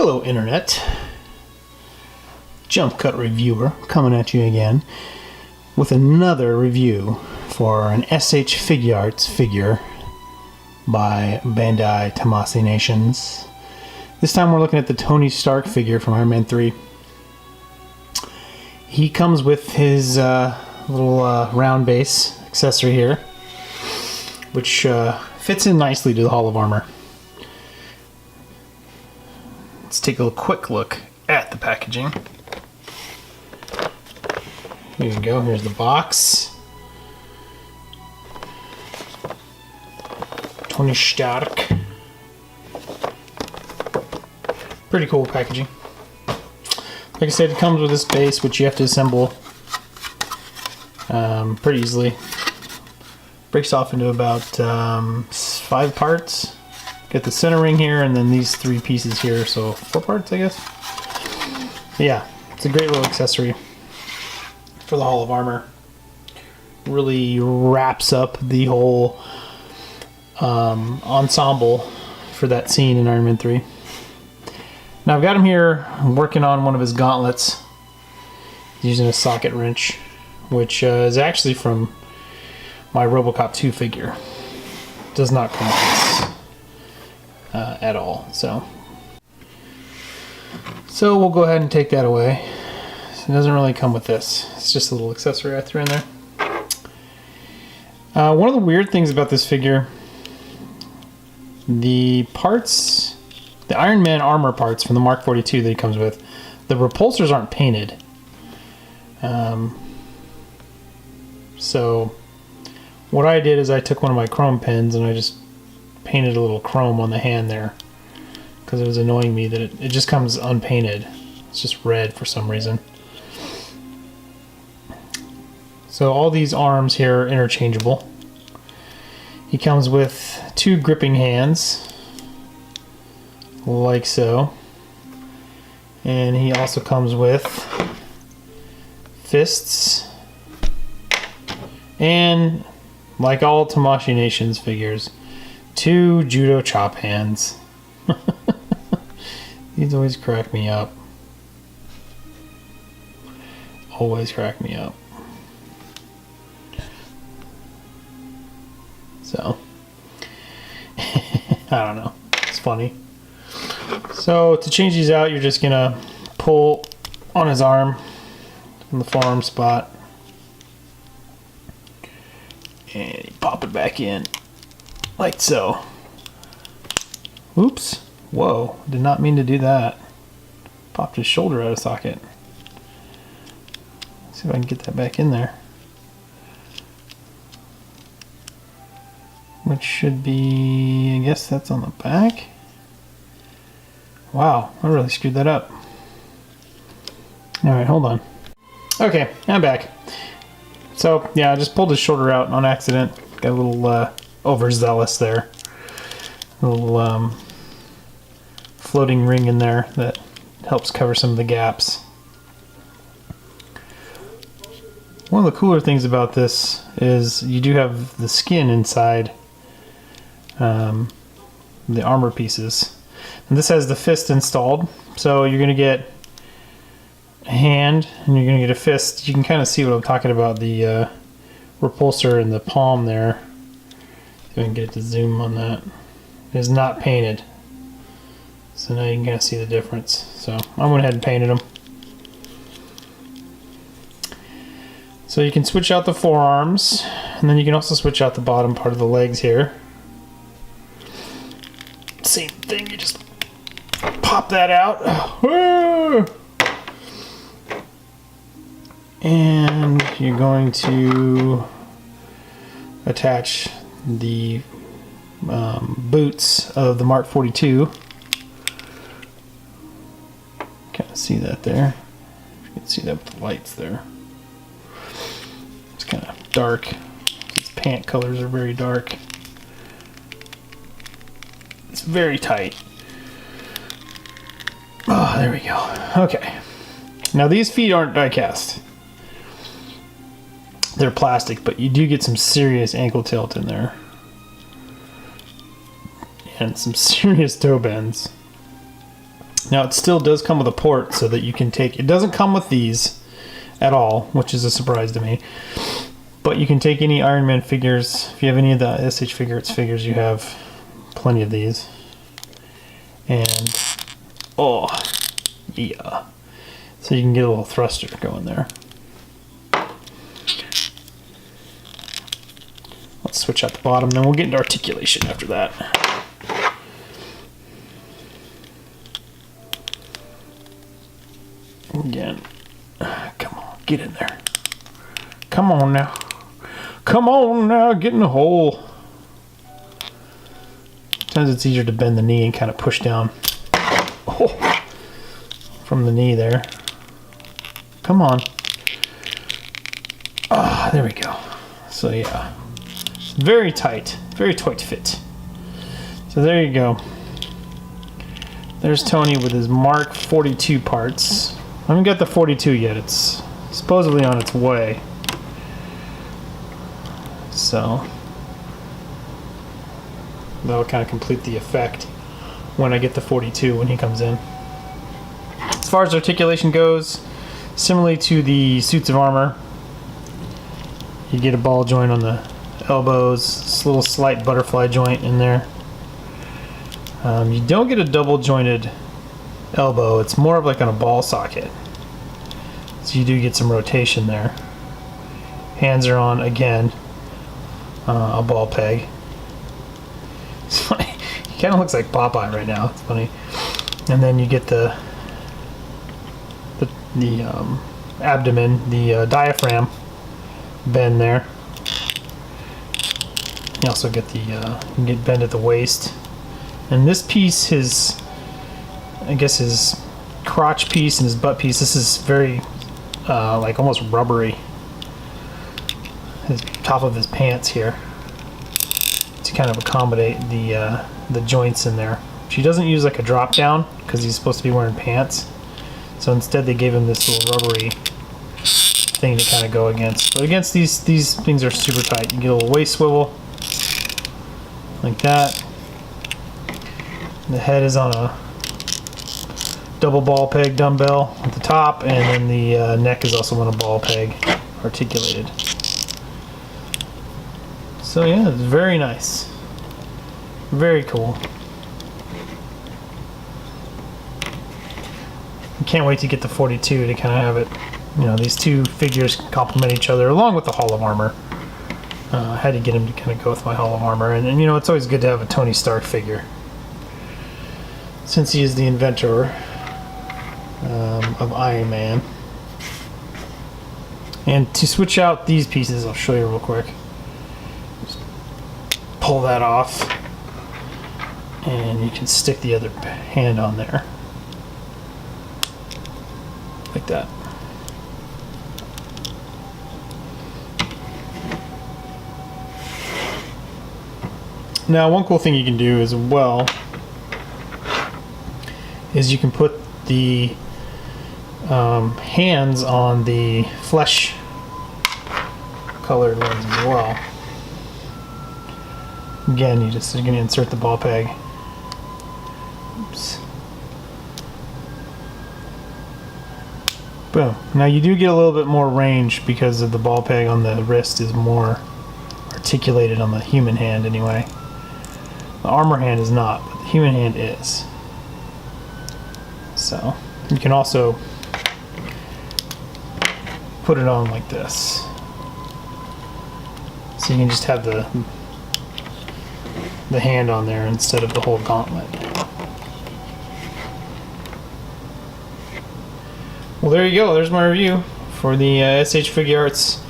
Hello Internet, Jump Cut Reviewer coming at you again with another review for an SH Figuarts figure by Bandai Tamashii Nations. This time we're looking at the Tony Stark figure from Iron Man 3. He comes with his little round base accessory here, which fits in nicely to the Hall of Armor. Let's take a quick look at the packaging. Here you go, here's the box. Tony Stark. Pretty cool packaging. Like I said, it comes with this base, which you have to assemble pretty easily. Breaks off into about 5 parts. Get the center ring here, and then these 3 pieces here, so 4 parts, I guess. But yeah, it's a great little accessory for the Hall of Armor. Really wraps up the whole ensemble for that scene in Iron Man 3. Now I've got him here working on one of his gauntlets. He's using a socket wrench, which is actually from my RoboCop 2 figure. Does not come with this at all. So we'll go ahead and take that away. It doesn't really come with this. It's just a little accessory I threw in there. One of the weird things about this figure, the parts, the Iron Man armor parts from the Mark 42 that he comes with, the repulsors aren't painted. So what I did is I took one of my chrome pens and I just painted a little chrome on the hand there, because it was annoying me that it just comes unpainted. It's just red for some reason. So all these arms here are interchangeable. He comes with 2 gripping hands, like so. And he also comes with fists. And like all Tamashii Nations figures, 2 judo chop hands. These always crack me up. Always crack me up. So, I don't know. It's funny. So, to change these out, you're just gonna pull on his arm, in the forearm spot, and you pop it back in, like so. Oops. Whoa. Did not mean to do that. Popped his shoulder out of socket. Let's see if I can get that back in there. Which should be, I guess that's on the back. Wow, I really screwed that up. Alright, hold on. Okay, I'm back. So, yeah, I just pulled his shoulder out on accident. Got a little overzealous there. A little floating ring in there that helps cover some of the gaps. One of the cooler things about this is you do have the skin inside the armor pieces. And this has the fist installed, so you're going to get a hand and you're going to get a fist. You can kind of see what I'm talking about, the repulsor in the palm there. If I can get it to zoom on that. It is not painted. So now you can kind of see the difference. So I went ahead and painted them. So you can switch out the forearms, and then you can also switch out the bottom part of the legs here. Same thing, you just pop that out. And you're going to attach the boots of the Mark 42. Kind of see that there. You can see that with the lights there. It's kind of dark. These pant colors are very dark. It's very tight. Oh, there we go. Okay. Now these feet aren't die cast. They're plastic, but you do get some serious ankle tilt in there. And some serious toe bends. Now it still does come with a port so that you can take, it doesn't come with these at all, which is a surprise to me. But you can take any Iron Man figures. If you have any of the SH Figuarts figures, you have plenty of these. And, oh, yeah. So you can get a little thruster going there. Let's switch out the bottom, then we'll get into articulation after that. Again, come on, get in there. Come on now. Come on now, get in the hole. Sometimes it's easier to bend the knee and kind of push down from the knee there. Come on. Ah, there we go. So yeah, very tight fit. So there you go. There's Tony with his Mark 42 parts. I haven't got the 42 yet. It's supposedly on its way. So that'll kind of complete the effect when I get the 42 when he comes in. As far as articulation goes, similarly to the suits of armor, you get a ball joint on the elbows, this little slight butterfly joint in there. You don't get a double jointed elbow, it's more of like on a ball socket. So you do get some rotation there. Hands are on, again, a ball peg. It's funny, he kind of looks like Popeye right now, it's funny. And then you get the abdomen, the diaphragm bend there. You also get the you get bend at the waist. And this piece, his crotch piece and his butt piece, this is very like almost rubbery. His top of his pants here to kind of accommodate the joints in there. She doesn't use like a drop down because he's supposed to be wearing pants. So instead they gave him this little rubbery thing to kind of go against. But against these things are super tight. You get a little waist swivel like that. The head is on a double ball peg dumbbell at the top, and then the neck is also on a ball peg, articulated. So yeah, it's very nice. Very cool. Can't wait to get the 42 to kind of have it, you know, these two figures complement each other along with the Hall of Armor. I had to get him to kind of go with my Hall of Armor, and you know, it's always good to have a Tony Stark figure since he is the inventor of Iron Man. And to switch out these pieces, I'll show you real quick. Just pull that off, and you can stick the other hand on there. Like that. Now, one cool thing you can do as well is you can put the hands on the flesh colored ones as well. Again, you're going to insert the ball peg. Oops. Boom. Now you do get a little bit more range because of the ball peg on the wrist is more articulated on the human hand anyway. The armor hand is not, but the human hand is. So you can also put it on like this. So you can just have the hand on there instead of the whole gauntlet. Well, there you go. There's my review for the SH Figuarts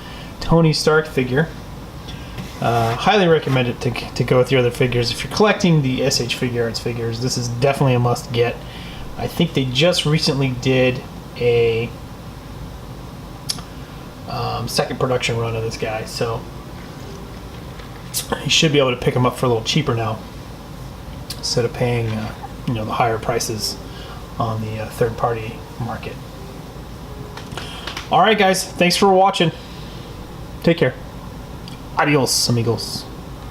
Tony Stark figure. Highly recommend it to go with your other figures. If you're collecting the SH Figuarts figures, this is definitely a must get. I think they just recently did a second production run of this guy, so you should be able to pick them up for a little cheaper now instead of paying you know, the higher prices on the third-party market. Alright guys, thanks for watching. Take care. Adios, amigos.